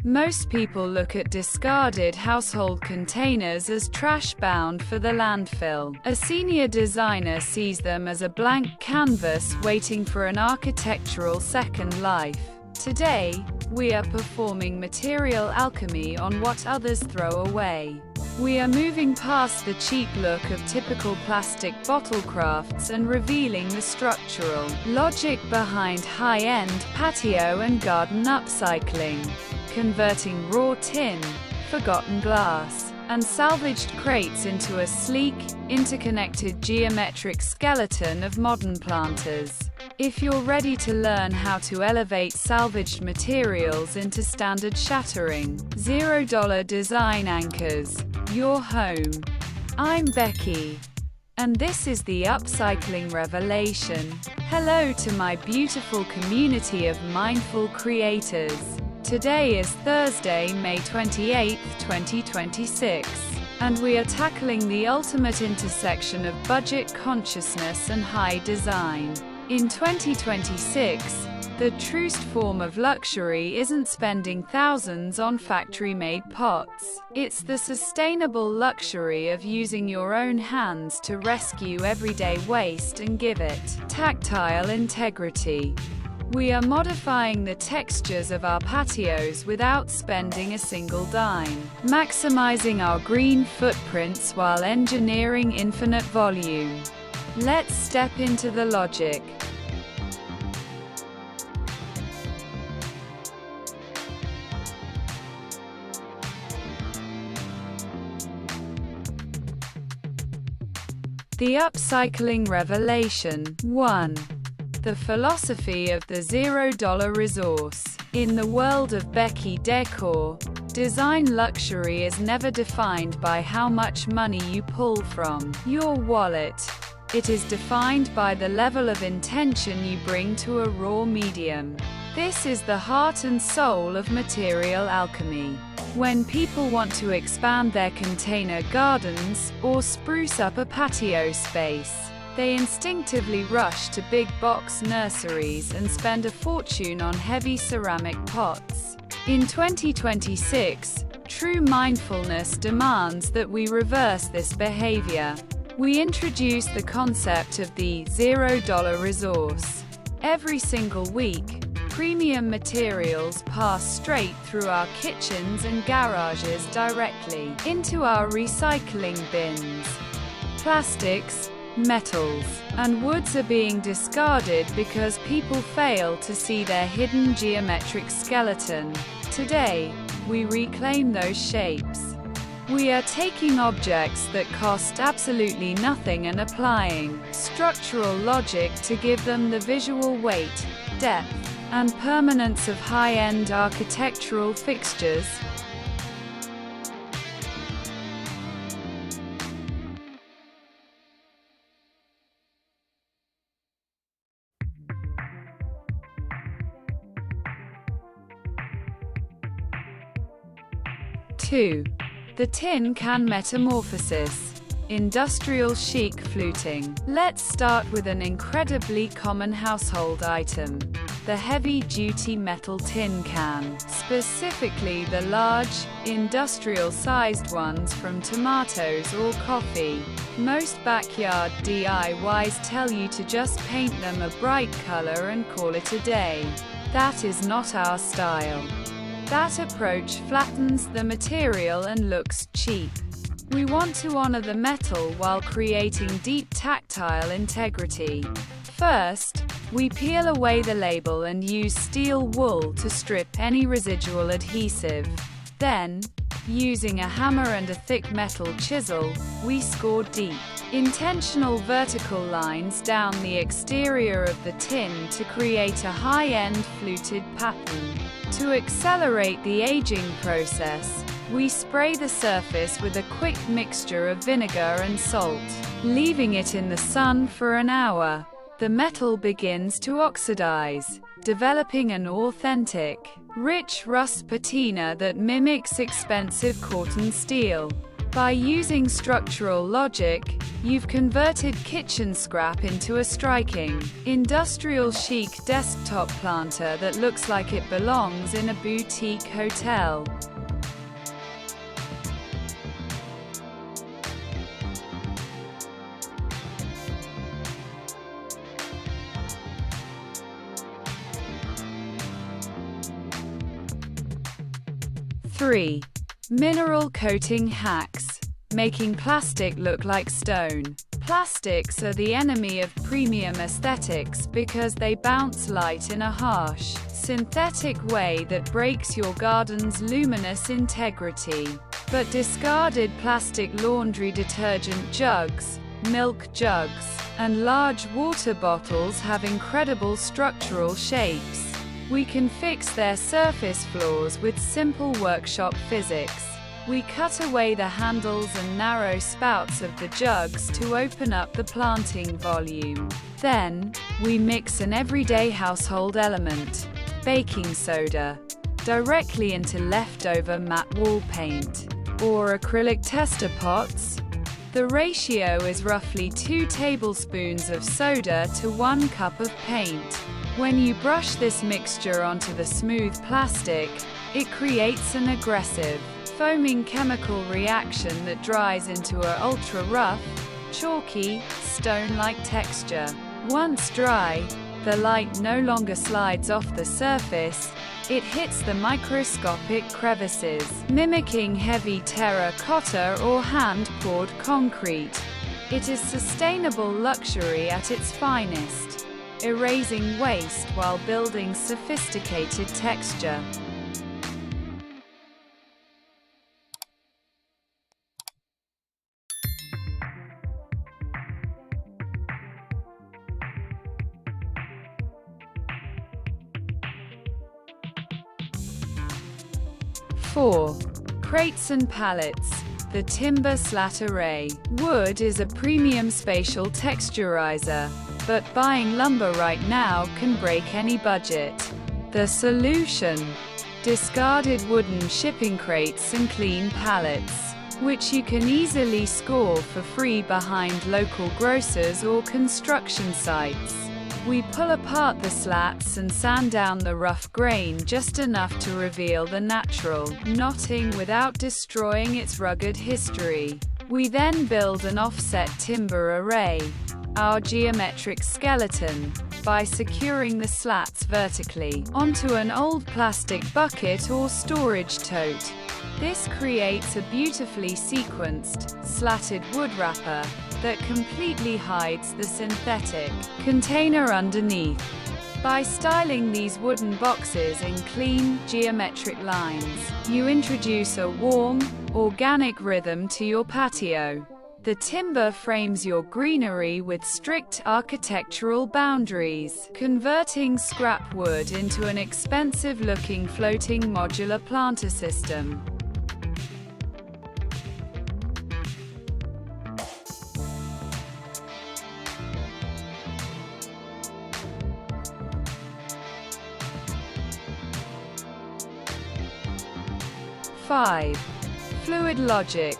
Most people look at discarded household containers as trash bound for the landfill. A senior designer sees them as a blank canvas waiting for an architectural second life. Today, we are performing material alchemy on what others throw away. We are moving past the cheap look of typical plastic bottle crafts and revealing the structural logic behind high-end patio and garden upcycling. Converting raw tin, forgotten glass, and salvaged crates into a sleek, interconnected geometric skeleton of modern planters. If you're ready to learn how to elevate salvaged materials into standard shattering, $0 design anchors, your home. I'm Beki. And this is the Upcycling Revelation. Hello to my beautiful community of mindful creators. Today is Thursday, May 28, 2026, and we are tackling the ultimate intersection of budget consciousness and high design. In 2026, the truest form of luxury isn't spending thousands on factory-made pots. It's the sustainable luxury of using your own hands to rescue everyday waste and give it tactile integrity. We are modifying the textures of our patios without spending a single dime, maximizing our green footprints while engineering infinite volume. Let's step into the logic. The Upcycling Revelation. 1. The philosophy of the $0 resource. In the world of Beki Decor, design luxury is never defined by how much money you pull from your wallet. It is defined by the level of intention you bring to a raw medium. This is the heart and soul of material alchemy. When people want to expand their container gardens, or spruce up a patio space, they instinctively rush to big box nurseries and spend a fortune on heavy ceramic pots. In 2026, true mindfulness demands that we reverse this behavior. We introduce the concept of the $0 resource. Every single week, premium materials pass straight through our kitchens and garages directly into our recycling bins. Plastics, metals, and woods are being discarded because people fail to see their hidden geometric skeleton. Today, we reclaim those shapes. We are taking objects that cost absolutely nothing and applying structural logic to give them the visual weight, depth, and permanence of high-end architectural fixtures. Two. The tin can metamorphosis. Industrial chic fluting. Let's start with an incredibly common household item. The heavy-duty metal tin can, specifically the large, industrial-sized ones from tomatoes or coffee. Most backyard DIYs tell you to just paint them a bright color and call it a day. That is not our style. That approach flattens the material and looks cheap. We want to honor the metal while creating deep tactile integrity. First, we peel away the label and use steel wool to strip any residual adhesive. Then, using a hammer and a thick metal chisel, we score deep, intentional vertical lines down the exterior of the tin to create a high-end fluted pattern. To accelerate the aging process, we spray the surface with a quick mixture of vinegar and salt, leaving it in the sun for an hour. The metal begins to oxidize, developing an authentic, rich rust patina that mimics expensive cotton steel. By using structural logic, you've converted kitchen scrap into a striking, industrial chic desktop planter that looks like it belongs in a boutique hotel. Three. Mineral coating hacks. Making plastic look like stone. Plastics are the enemy of premium aesthetics because they bounce light in a harsh, synthetic way that breaks your garden's luminous integrity. But discarded plastic laundry detergent jugs, milk jugs, and large water bottles have incredible structural shapes. We can fix their surface flaws with simple workshop physics. We cut away the handles and narrow spouts of the jugs to open up the planting volume. Then, we mix an everyday household element, baking soda, directly into leftover matte wall paint, or acrylic tester pots. The ratio is roughly 2 tablespoons of soda to 1 cup of paint. When you brush this mixture onto the smooth plastic, it creates an aggressive, foaming chemical reaction that dries into an ultra-rough, chalky, stone-like texture. Once dry, the light no longer slides off the surface, it hits the microscopic crevices, mimicking heavy terracotta or hand-poured concrete. It is sustainable luxury at its finest, erasing waste while building sophisticated texture. Four. Crates and pallets. The timber slat array. Wood is a premium spatial texturizer, but buying lumber right now can break any budget. The solution: discarded wooden shipping crates and clean pallets, which you can easily score for free behind local grocers or construction sites. We pull apart the slats and sand down the rough grain just enough to reveal the natural knotting without destroying its rugged history. We then build an offset timber array, our geometric skeleton, by securing the slats vertically onto an old plastic bucket or storage tote. This creates a beautifully sequenced, slatted wood wrapper that completely hides the synthetic container underneath. By styling these wooden boxes in clean, geometric lines, you introduce a warm, organic rhythm to your patio. The timber frames your greenery with strict architectural boundaries, converting scrap wood into an expensive-looking floating modular planter system. Five. Fluid logic.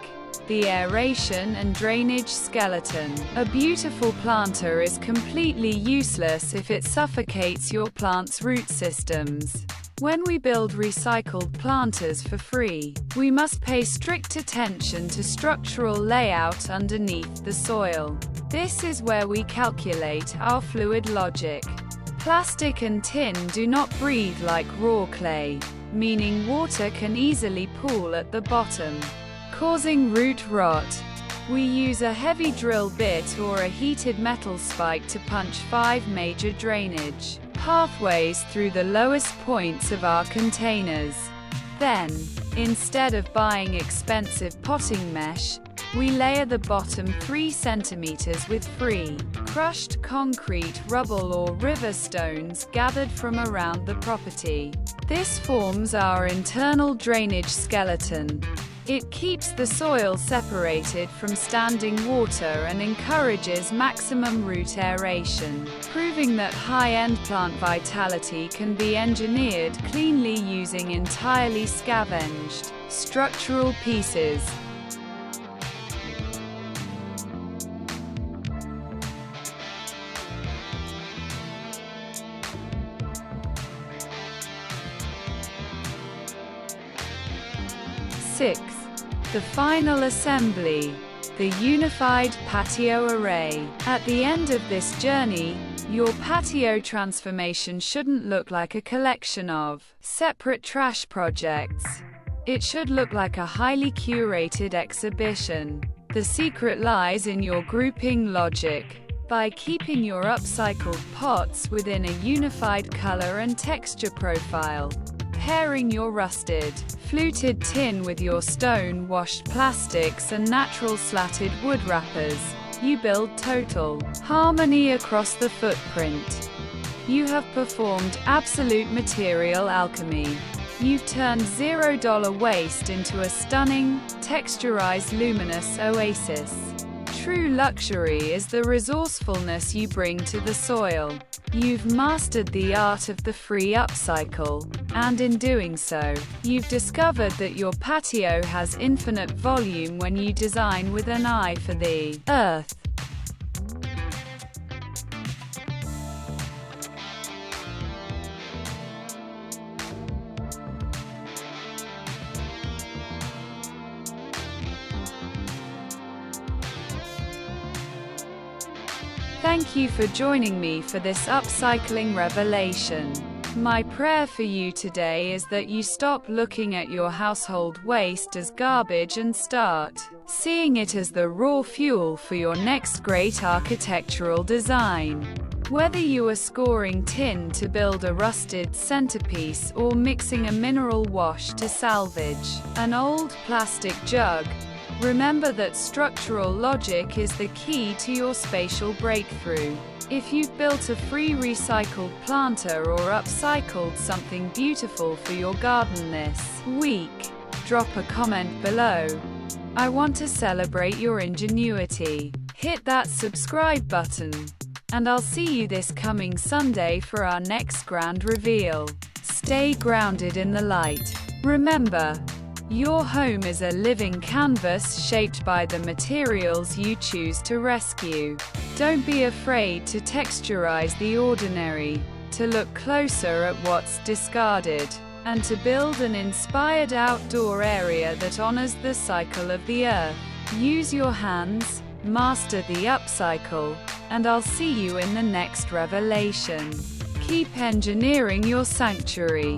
The aeration and drainage skeleton. A beautiful planter is completely useless if it suffocates your plant's root systems. When we build recycled planters for free, we must pay strict attention to structural layout underneath the soil. This is where we calculate our fluid logic. Plastic and tin do not breathe like raw clay, meaning water can easily pool at the bottom, causing root rot. We use a heavy drill bit or a heated metal spike to punch 5 major drainage pathways through the lowest points of our containers. Then, instead of buying expensive potting mesh, we layer the bottom 3 centimeters with free, crushed concrete, rubble or river stones gathered from around the property. This forms our internal drainage skeleton. It keeps the soil separated from standing water and encourages maximum root aeration, proving that high-end plant vitality can be engineered cleanly using entirely scavenged, structural pieces. 6. The final assembly. The unified patio array. At the end of this journey, your patio transformation shouldn't look like a collection of separate trash projects. It should look like a highly curated exhibition. The secret lies in your grouping logic. By keeping your upcycled pots within a unified color and texture profile, pairing your rusted, fluted tin with your stone-washed plastics and natural slatted wood wrappers, you build total harmony across the footprint. You have performed absolute material alchemy. You've turned $0 waste into a stunning, texturized luminous oasis. True luxury is the resourcefulness you bring to the soil. You've mastered the art of the free upcycle, and in doing so, you've discovered that your patio has infinite volume when you design with an eye for the earth. Thank you for joining me for this upcycling revelation. My prayer for you today is that you stop looking at your household waste as garbage and start seeing it as the raw fuel for your next great architectural design. Whether you are scoring tin to build a rusted centerpiece or mixing a mineral wash to salvage an old plastic jug, remember that structural logic is the key to your spatial breakthrough. If you've built a free recycled planter or upcycled something beautiful for your garden this week, drop a comment below. I want to celebrate your ingenuity. Hit that subscribe button, and I'll see you this coming Sunday for our next grand reveal. Stay grounded in the light. Remember, your home is a living canvas shaped by the materials you choose to rescue. Don't be afraid to texturize the ordinary, to look closer at what's discarded, and to build an inspired outdoor area that honors the cycle of the earth. Use your hands, master the upcycle, and I'll see you in the next revelation. Keep engineering your sanctuary.